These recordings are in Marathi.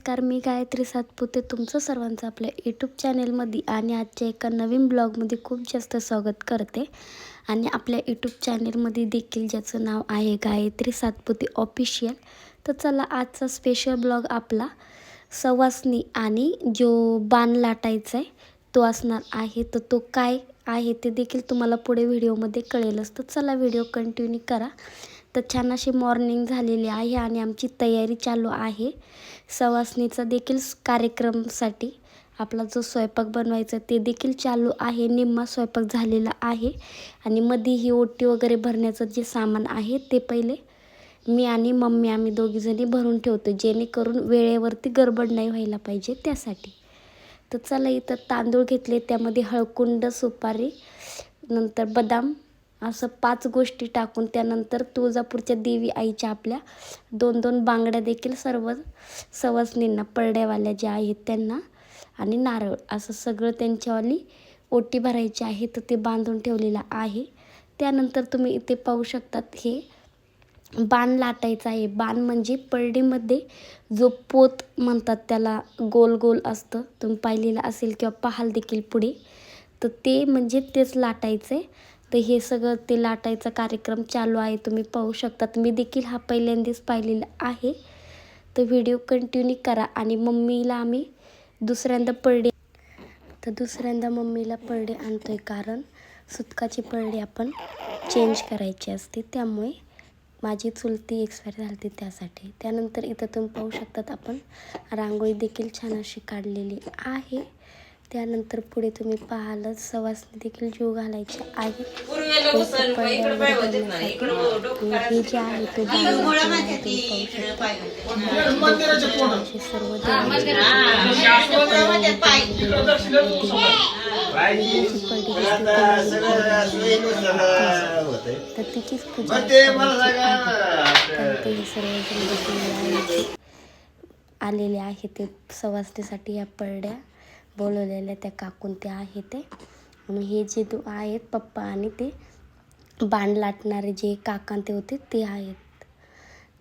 नमस्कार, मी गायत्री सातपुते तुमचं सर्वांचं आपल्या यूट्यूब चॅनेलमध्ये आणि आजच्या एका नवीन ब्लॉगमध्ये खूप जास्त स्वागत करते. आणि आपल्या यूट्यूब चॅनेलमध्ये देखील ज्याचं नाव आहे गायत्री सातपुते ऑफिशियल. तर चला आजचा स्पेशल ब्लॉग आपला सवासनी आणि जो बाण लाटायचा आहे तो असणार आहे. तर तो काय आहे ते देखील तुम्हाला पुढे व्हिडिओमध्ये कळेलच. तर चला व्हिडिओ कंटिन्यू करा. तर छान अशी मॉर्निंग झालेली आहे आणि आमची तयारी चालू आहे सवासनीचा देखील कार्यक्रमसाठी. आपला जो स्वयंपाक बनवायचा ते देखील चालू आहे. निम्मा स्वयंपाक झालेला आहे आणि मध्ये ही ओटी वगैरे भरण्याचं जे सामान आहे ते पहिले मी आणि मम्मी आम्ही दोघीजणी भरून ठेवतो, जेणेकरून वेळेवरती गडबड नाही व्हायला पाहिजे त्यासाठी. तर चला इथं तांदूळ घेतले, त्यामध्ये हळकुंड, सुपारी, नंतर बदाम असं 5 गोष्टी टाकून त्यानंतर तुळजापूरच्या देवी आईच्या आपल्या 2-2 बांगड्या देखील सर्व सवासनींना, परड्यावाल्या ज्या आहेत त्यांना, आणि नारळ असं सगळं त्यांच्यावाली ओटी भरायची आहे. तर ते बांधून ठेवलेलं आहे. त्यानंतर तुम्ही इथे पाहू शकतात हे बाण लाटायचं आहे. बाण म्हणजे परडीमध्ये जो पोत म्हणतात त्याला, गोल गोल असतं, तुम्ही पाहिलेलं असेल किंवा पाहाल देखील पुढे. तर ते म्हणजे तेच लाटायचं आहे. तर हे सगळं ते लाटायचा कार्यक्रम चालू आहे, तुम्ही पाहू शकतात. मी देखील हा पहिल्यांदाच पाहिलेला आहे. तर व्हिडिओ कंटिन्यू करा. आणि मम्मीला आम्ही दुसऱ्यांदा मम्मीला परडे आणतोय, कारण सुतकाची परडी आपण चेंज करायची असते, त्यामुळे माझी चुलती एक्सपायर झाली त्यासाठी. त्यानंतर इथं तुम्ही पाहू शकतात आपण रांगोळी देखील छान अशी काढलेली आहे. त्यानंतर पुढे तुम्ही पाहालच सवासनी देखील जीव घालायचे आहे. हे जे आहे तो सर्व तर तिचीच पूजा आलेले आहे. ते सवासनीसाठी या परड्या बोलवलेल्या त्या काकून त्या आहेत ते. आणि हे जे आहेत पप्पा आणि ते बाण लाटणारे जे काका ते होते ते आहेत.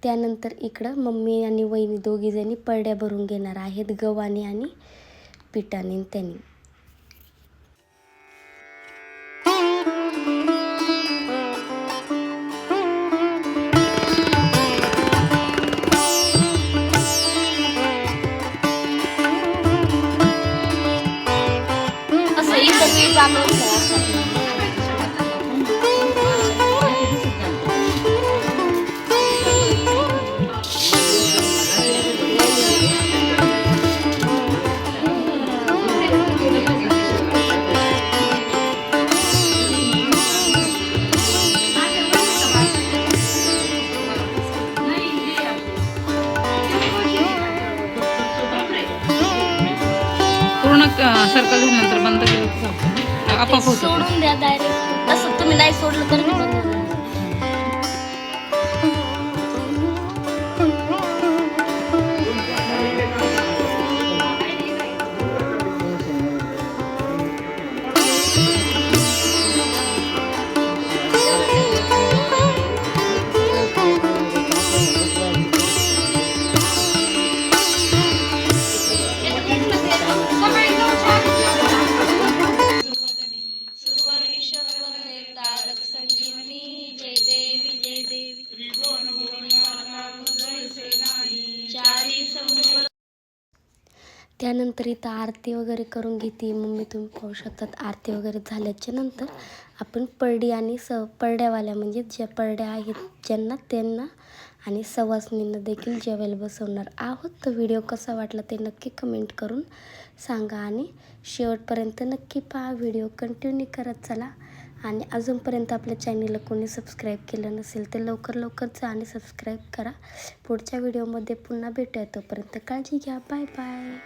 त्यानंतर इकडं मम्मी आणि वहिनी दोघीजणी परड्या भरून घेणार आहेत, गव्हाने आणि पिठाने त्यांनी. सर्कल झाल्यानंतर बंद केलं आपोआप सोडून द्या डायरेक्ट. तसं तुम्ही नाही सोडलं तर मी बंद. त्यानंतर इथं आरती वगैरे करून घेते मम्मी, तुम्ही पाहू शकतात. आरती वगैरे झाल्याच्या नंतर आपण परडी आणि परड्यावाल्या म्हणजे ज्या परड्या आहेत त्यांना आणि सवासनींना देखील जेवायला बसवणार आहोत. तर व्हिडिओ कसा वाटला ते नक्की कमेंट करून सांगा आणि शेवटपर्यंत नक्की पहा. व्हिडिओ कंटिन्यू करत चला. आणि अजूनपर्यंत आपल्या चॅनलला कोणी सबस्क्राईब केलं नसेल तर लवकर जा आणि सबस्क्राईब करा. पुढच्या व्हिडिओमध्ये पुन्हा भेटूया. तोपर्यंत काळजी घ्या. Bye bye.